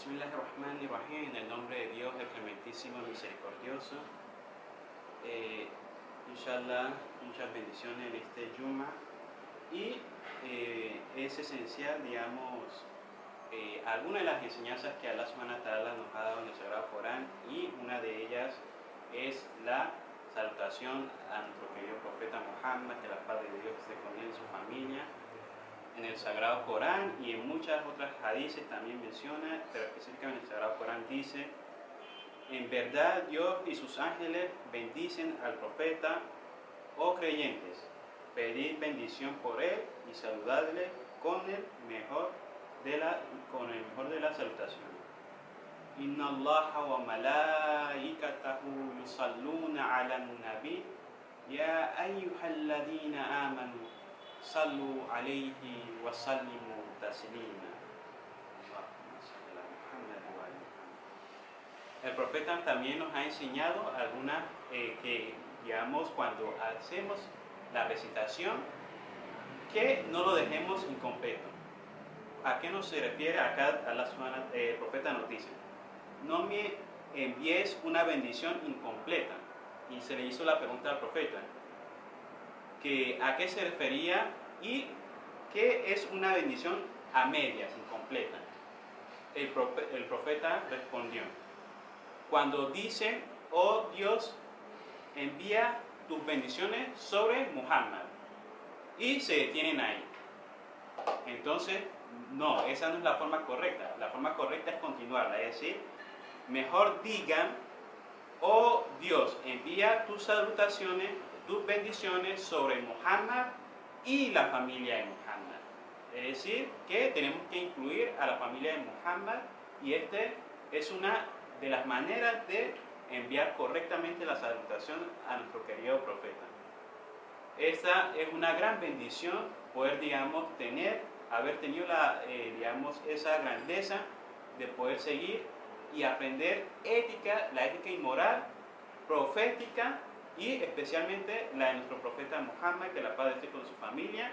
Bismillahirrahmanirrahim, en el nombre de Dios, el clementísimo y misericordioso. Inshallah, muchas bendiciones en este Yuma. Y es esencial, digamos, algunas de las enseñanzas que Allah Subhanahu wa Ta'ala nos ha dado en el Sagrado Corán, y una de ellas es la salutación a nuestro querido profeta Muhammad, que la paz de Dios esté con él y su familia. En el Sagrado Corán y en muchas otras hadices también menciona, pero específicamente en el Sagrado Corán dice: en verdad Dios y sus ángeles bendicen al profeta, oh creyentes, pedid bendición por él y saludadle con el mejor de las salutaciones. Inna Allaha wa malaikatahu yusalluna ala nabi ya ayyuhalladhina amanu sallu alayhi wa sallimu taslima. El profeta también nos ha enseñado algunas que, digamos, cuando hacemos la recitación, que no lo dejemos incompleto. ¿A qué nos se refiere acá? El profeta nos dice: no me envíes una bendición incompleta. Y se le hizo la pregunta al profeta, que a qué se refería y qué es una bendición a medias, incompleta. El profeta respondió: cuando dice, oh Dios, envía tus bendiciones sobre Muhammad, y se detienen ahí. Entonces, no, esa no es la forma correcta. La forma correcta es continuarla, es decir, mejor digan: oh Dios, envía tus salutaciones, tus bendiciones sobre Muhammad y la familia de Muhammad. Es decir, que tenemos que incluir a la familia de Muhammad, y este es una de las maneras de enviar correctamente la salutación a nuestro querido profeta. Esta es una gran bendición, poder, digamos, haber tenido esa grandeza de poder seguir y aprender la ética y moral profética, y especialmente la de nuestro profeta Muhammad, que la paz esté con su familia,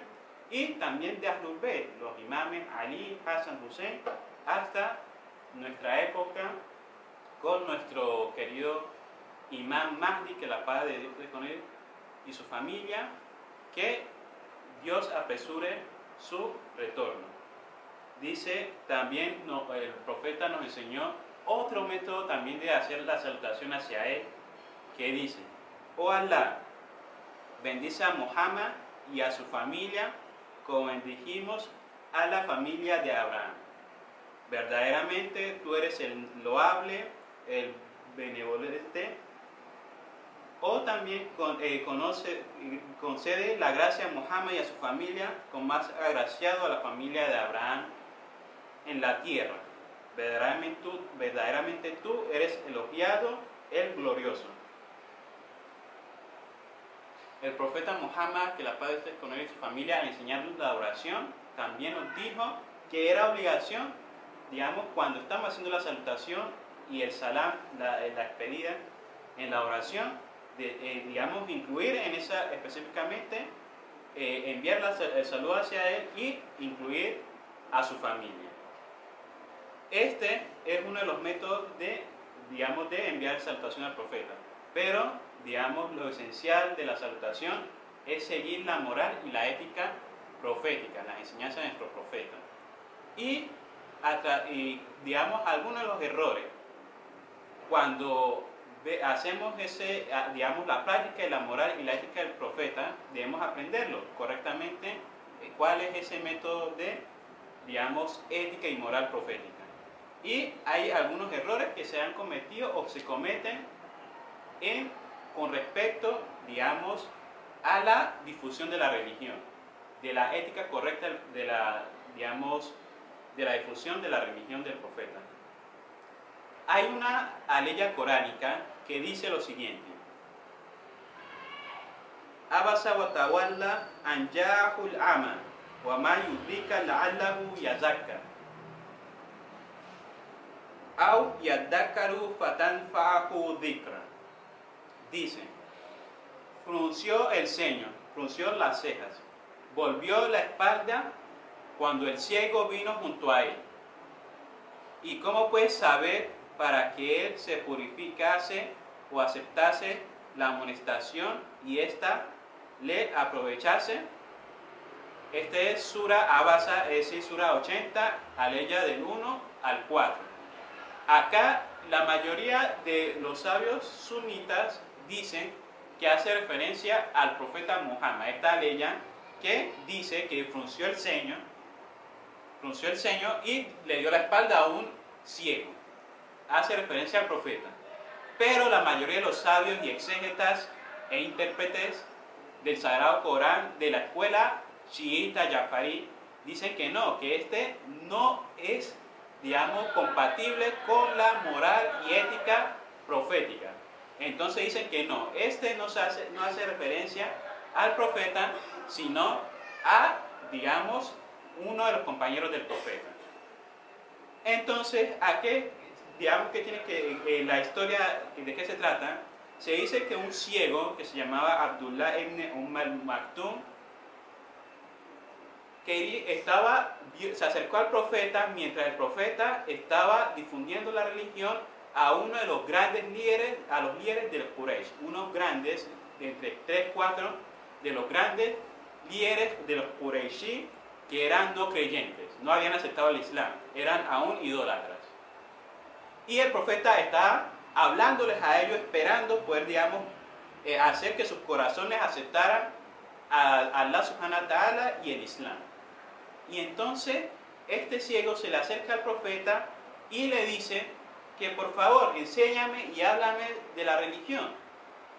y también de Ahlul Bayt, los imames Ali, Hassan, Hussein, hasta nuestra época con nuestro querido imam Mahdi, que la paz de Dios esté con él y su familia, que Dios apresure su retorno. Dice también, el profeta nos enseñó otro método también de hacer la salutación hacia él, que dice: oh Allah, bendice a Muhammad y a su familia como bendijimos a la familia de Abraham. Verdaderamente tú eres el loable, el benevolente. O también concede la gracia a Muhammad y a su familia, como más agraciado a la familia de Abraham en la tierra. Verdaderamente tú eres elogiado, el glorioso. El profeta Muhammad, que la paz esté con él y su familia, al enseñarnos la oración, también nos dijo que era obligación, digamos, cuando estamos haciendo la salutación y el salam, la despedida, en la oración, digamos, incluir en esa específicamente, enviar el saludo hacia él y incluir a su familia. Este es uno de los métodos de enviar salutación al profeta. Pero, digamos, lo esencial de la salutación es seguir la moral y la ética profética, las enseñanzas de nuestro profeta. Y digamos, algunos de los errores, cuando hacemos la práctica de la moral y la ética del profeta, debemos aprenderlo correctamente, cuál es ese método de, digamos, ética y moral profética. Y hay algunos errores que se han cometido o se cometen con respecto, digamos, a la difusión de la religión, de la ética correcta de la difusión de la religión del profeta. Hay una aleya coránica que dice lo siguiente: Abasa wa tawalla an ja'ahul ama wa ma yudrika la'allahu yazakka aw yadhakkaru fatanfa'ahu dhikra. Dice: frunció el ceño, frunció las cejas, volvió la espalda cuando el ciego vino junto a él. ¿Y cómo pues saber para que él se purificase o aceptase la amonestación y ésta le aprovechase? Este es Sura Abasa, es decir, Sura 80, aleya del 1 al 4. Acá la mayoría de los sabios sunitas dicen que hace referencia al profeta Muhammad, esta aleya que dice que frunció el ceño y le dio la espalda a un ciego. Hace referencia al profeta. Pero la mayoría de los sabios y exégetas e intérpretes del Sagrado Corán de la escuela chiita Jafarí dicen que no, que este no es, digamos, compatible con la moral y ética profética. Entonces dicen que no, este no hace referencia al profeta, sino a, digamos, uno de los compañeros del profeta. Entonces, ¿a qué, digamos, que tiene que la historia, de qué se trata? Se dice que un ciego que se llamaba Abdullah ibn Maktum, que se acercó al profeta mientras el profeta estaba difundiendo la religión a uno de los grandes líderes, a los líderes de los Quraysh, unos grandes, de entre 3, 4, de los grandes líderes de los Qurayshi, que eran no creyentes, no habían aceptado el Islam, eran aún idólatras. Y el profeta estaba hablándoles a ellos, esperando poder, digamos, hacer que sus corazones aceptaran a Allah subhanahu wa ta'ala y el Islam. Y entonces este ciego se le acerca al profeta y le dice que por favor enséñame y háblame de la religión.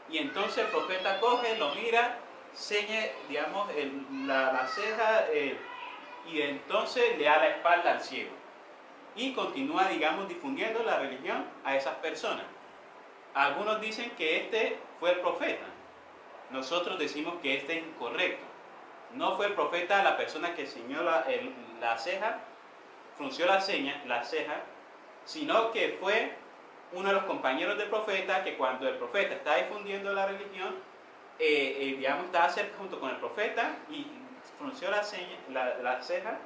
Y entonces el profeta coge, lo mira, ceñe, digamos, la ceja y entonces le da la espalda al ciego. Y continúa, digamos, difundiendo la religión a esas personas. Algunos dicen que este fue el profeta. Nosotros decimos que este es incorrecto. No fue el profeta la persona que ceñó la ceja, frunció la ceja, sino que fue uno de los compañeros del profeta que cuando el profeta estaba difundiendo la religión, digamos, estaba cerca junto con el profeta y frunció la ceja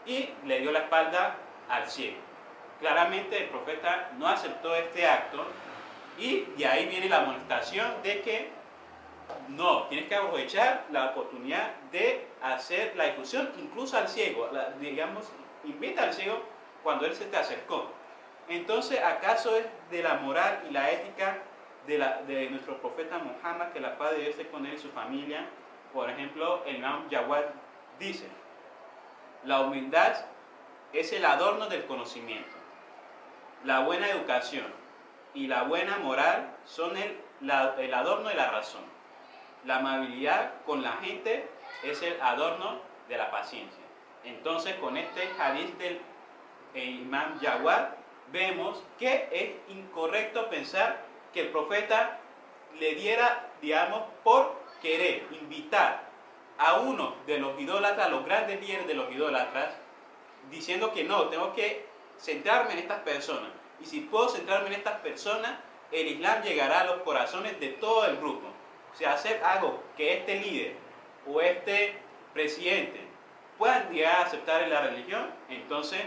y le dio la espalda al ciego. Claramente el profeta no aceptó este acto y de ahí viene la amonestación de que no, tienes que aprovechar la oportunidad de hacer la difusión incluso al ciego, digamos, invita al ciego cuando él se te acercó. Entonces, ¿acaso es de la moral y la ética de nuestro profeta Muhammad, que la paz de Dios esté con él y su familia? Por ejemplo, el Imam Jawad dice: la humildad es el adorno del conocimiento, la buena educación y la buena moral son el adorno de la razón. La amabilidad con la gente es el adorno de la paciencia. Entonces, con este hadith del Imam Jawad, vemos que es incorrecto pensar que el profeta le diera, digamos, por querer invitar a uno de los idólatras, a los grandes líderes de los idólatras, diciendo que no, tengo que centrarme en estas personas. Y si puedo centrarme en estas personas, el Islam llegará a los corazones de todo el grupo. O sea, hacer algo que este líder o este presidente puedan llegar a aceptar en la religión, entonces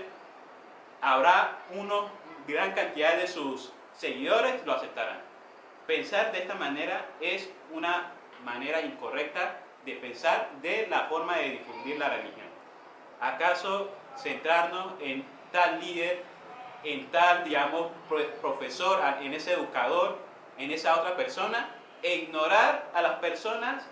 habrá una gran cantidad de sus seguidores lo aceptarán. Pensar de esta manera es una manera incorrecta de pensar de la forma de difundir la religión. ¿Acaso centrarnos en tal líder, en tal, digamos, profesor, en ese educador, en esa otra persona, e ignorar a las personas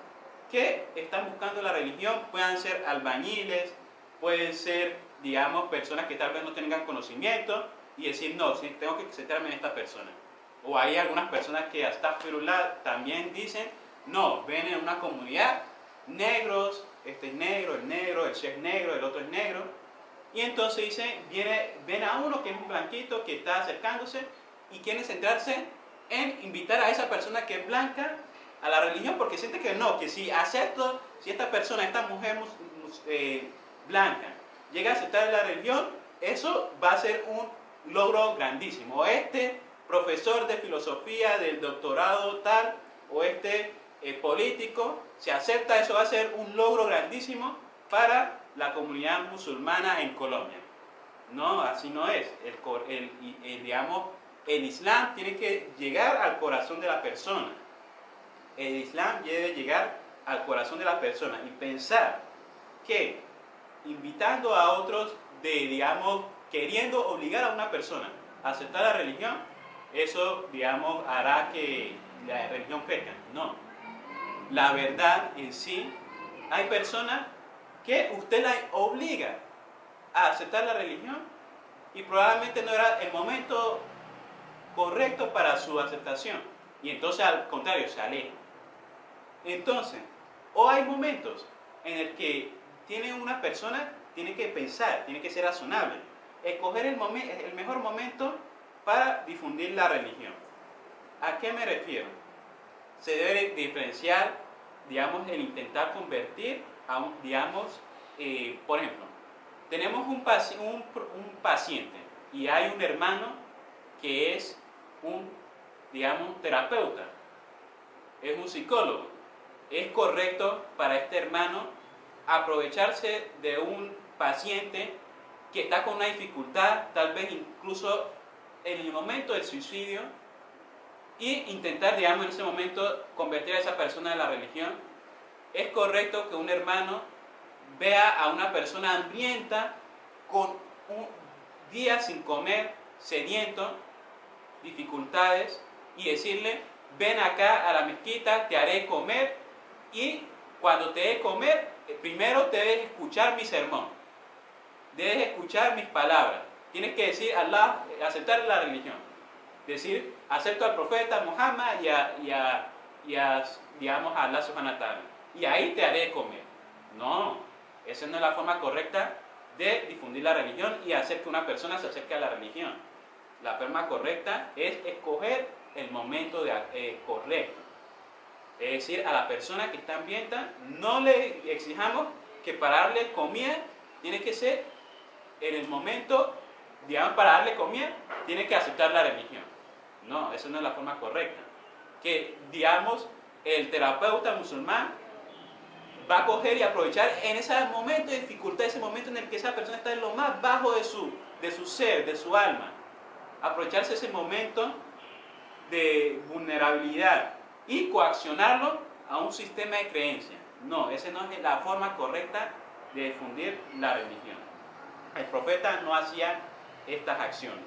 que están buscando la religión? Puedan ser albañiles, pueden ser, digamos, personas que tal vez no tengan conocimiento, y decir, no, tengo que centrarme en esta persona. O hay algunas personas que hasta Firullah también dicen, no, ven en una comunidad, negros, este es negro, el chef es negro, el otro es negro, y entonces dicen, ven a uno que es un blanquito que está acercándose y quieren centrarse en invitar a esa persona que es blanca a la religión, porque siente que no, que si acepto, si esta persona, esta mujer blanca llega a aceptar la religión, eso va a ser un logro grandísimo. O este profesor de filosofía del doctorado tal, o este político, si acepta, eso va a ser un logro grandísimo para la comunidad musulmana en Colombia. No, así no es. Digamos, el Islam tiene que llegar al corazón de la persona. El Islam debe llegar al corazón de la persona y pensar que invitando a otros, digamos, queriendo obligar a una persona a aceptar la religión, eso, digamos, hará que la religión crezca. No. La verdad en sí, hay personas que usted la obliga a aceptar la religión y probablemente no era el momento correcto para su aceptación. Y entonces, al contrario, se aleja. Entonces, o hay momentos en el que una persona tiene que pensar, tiene que ser razonable, escoger el mejor momento para difundir la religión. ¿A qué me refiero? Se debe diferenciar, digamos, el intentar convertir a digamos, por ejemplo, tenemos un paciente y hay un hermano que es digamos, terapeuta, es un psicólogo. Es correcto para este hermano aprovecharse de un paciente que está con una dificultad, tal vez incluso en el momento del suicidio, y intentar, digamos, en ese momento convertir a esa persona en la religión. Es correcto que un hermano vea a una persona hambrienta con un día sin comer, sediento, dificultades, y decirle: ven acá a la mezquita, te haré comer, y cuando te dé comer, primero te debes escuchar mi sermón, debes escuchar mis palabras, tienes que decir Allah, aceptar la religión, decir acepto al profeta Muhammad digamos, a Allah subhanahu wa ta'ala, y ahí te haré comer. No, esa no es la forma correcta de difundir la religión y hacer que una persona se acerque a la religión. La forma correcta es escoger el momento correcto. Es decir, a la persona que está hambrienta no le exijamos que para darle comida tiene que ser en el momento, digamos, para darle comida tiene que aceptar la religión. No, esa no es la forma correcta. Que, digamos, el terapeuta musulmán va a coger y aprovechar en ese momento de dificultad, ese momento en el que esa persona está en lo más bajo de su ser, de su alma. Aprovecharse ese momento de vulnerabilidad y coaccionarlo a un sistema de creencia. No, esa no es la forma correcta de difundir la religión. El profeta no hacía estas acciones.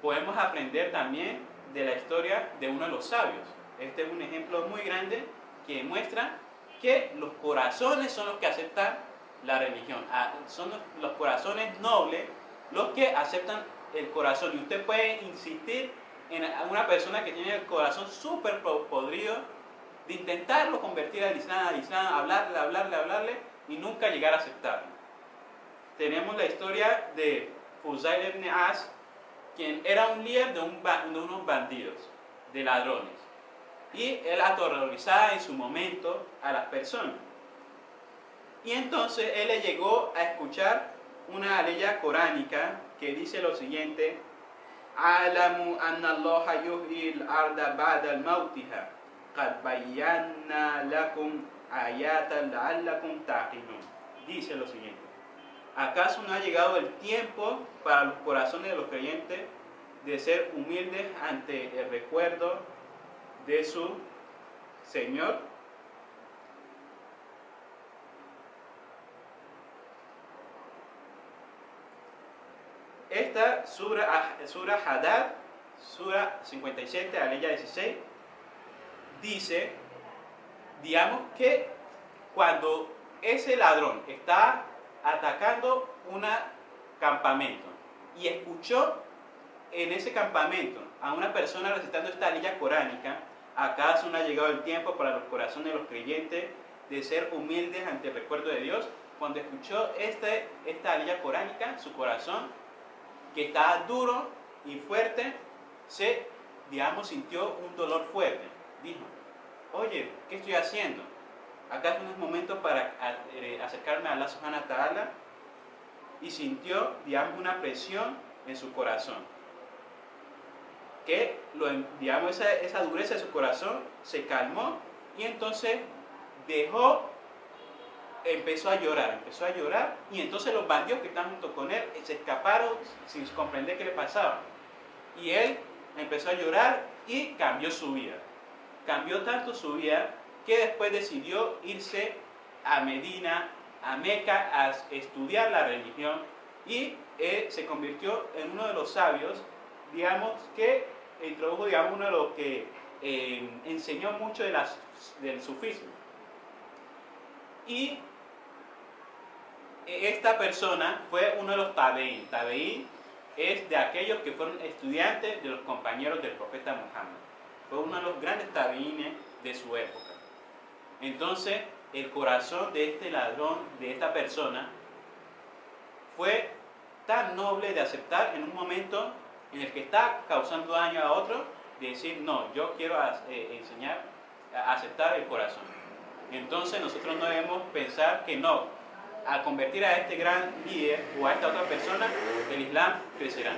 Podemos aprender también de la historia de uno de los sabios. Este es un ejemplo muy grande que muestra que los corazones son los que aceptan la religión. Son los corazones nobles los que aceptan el corazón. Y usted puede insistir en una persona que tiene el corazón súper podrido, de intentarlo convertir al Islam, hablarle, y nunca llegar a aceptarlo. Tenemos la historia de Fuzayl ibn As, quien era un líder de unos bandidos, de ladrones. Y él aterrorizaba en su momento a las personas. Y entonces él le llegó a escuchar una aleya coránica que dice lo siguiente: Alamu anna Allah yuhyi al-arda ba'da al-mautiha qad bayyana lakum ayatan la'allakum taqilun. Dice lo siguiente: ¿acaso no ha llegado el tiempo para los corazones de los creyentes de ser humildes ante el recuerdo de su Señor? Esta Sura Hadad, Sura 57, aleya 16, dice, digamos, que cuando ese ladrón está atacando un campamento y escuchó en ese campamento a una persona recitando esta aleya coránica, ¿acaso no ha llegado el tiempo para los corazones de los creyentes de ser humildes ante el recuerdo de Dios? Cuando escuchó esta aleya coránica, su corazón, que estaba duro y fuerte, sintió un dolor fuerte. Dijo: oye, ¿qué estoy haciendo? ¿Acaso no es momento para acercarme a Allah subhanahu wa ta'ala? Y sintió, digamos, una presión en su corazón. Que, digamos, esa dureza de su corazón se calmó, y entonces dejó empezó a llorar, y entonces los bandidos que estaban junto con él se escaparon sin comprender qué le pasaba. Y él empezó a llorar y cambió su vida. Cambió tanto su vida que después decidió irse a Medina, a Meca, a estudiar la religión, y se convirtió en uno de los sabios, digamos, que introdujo, digamos, uno de los que enseñó mucho del sufismo. Y esta persona fue uno de los tabeín. Tabeín es de aquellos que fueron estudiantes de los compañeros del profeta Muhammad. Fue uno de los grandes tabeínes de su época. Entonces, el corazón de este ladrón, de esta persona, fue tan noble de aceptar en un momento en el que está causando daño a otro, de decir, no, yo quiero enseñar a aceptar el corazón. Entonces nosotros no debemos pensar que no, al convertir a este gran líder o a esta otra persona, el Islam crecerá.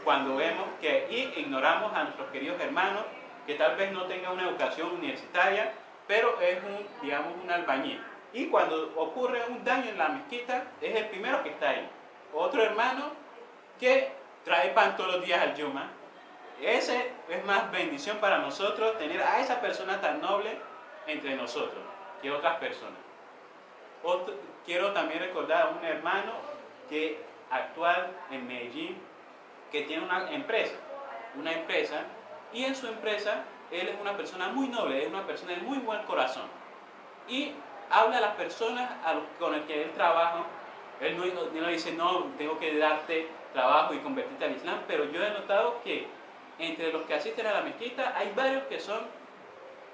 Cuando vemos que ignoramos a nuestros queridos hermanos, que tal vez no tengan una educación universitaria, pero es digamos, un albañil. Y cuando ocurre un daño en la mezquita, es el primero que está ahí. Otro hermano que trae pan todos los días al Yuma. Ese es más bendición para nosotros, tener a esa persona tan noble entre nosotros que otras personas. Quiero también recordar a un hermano que actual en Medellín, que tiene una empresa, y en su empresa él es una persona muy noble, es una persona de muy buen corazón, y habla a las personas con las que él trabaja. Él no dice, no, tengo que darte trabajo y convertirte al Islam, pero yo he notado que entre los que asisten a la mezquita hay varios que son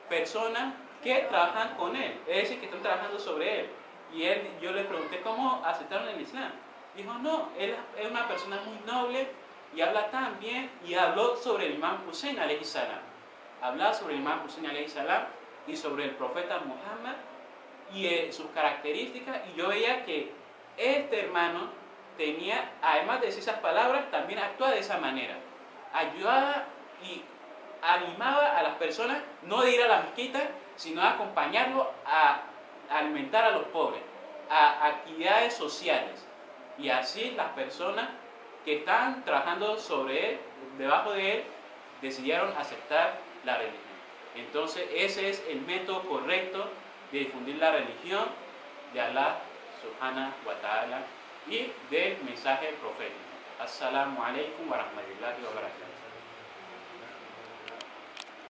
personas que trabajan con él, es decir, que están trabajando sobre él. Y yo le pregunté cómo aceptaron el Islam. Dijo, no, él es una persona muy noble y habla tan bien, y habló sobre el Imam Hussein alayhi salam. Hablaba sobre el Imam Hussein alayhi salam y sobre el profeta Muhammad y sus características, y yo veía que este hermano tenía, además de decir esas palabras, también actuaba de esa manera. Ayudaba y animaba a las personas no de ir a la mezquita, sino a acompañarlo a alimentar a los pobres, a actividades sociales. Y así las personas que estaban trabajando sobre él, debajo de él, decidieron aceptar la religión. Entonces ese es el método correcto de difundir la religión de Allah subhanahu wa ta'ala y del mensaje profético. Assalamu alaikum wa rahmatullahi wa barakatuh.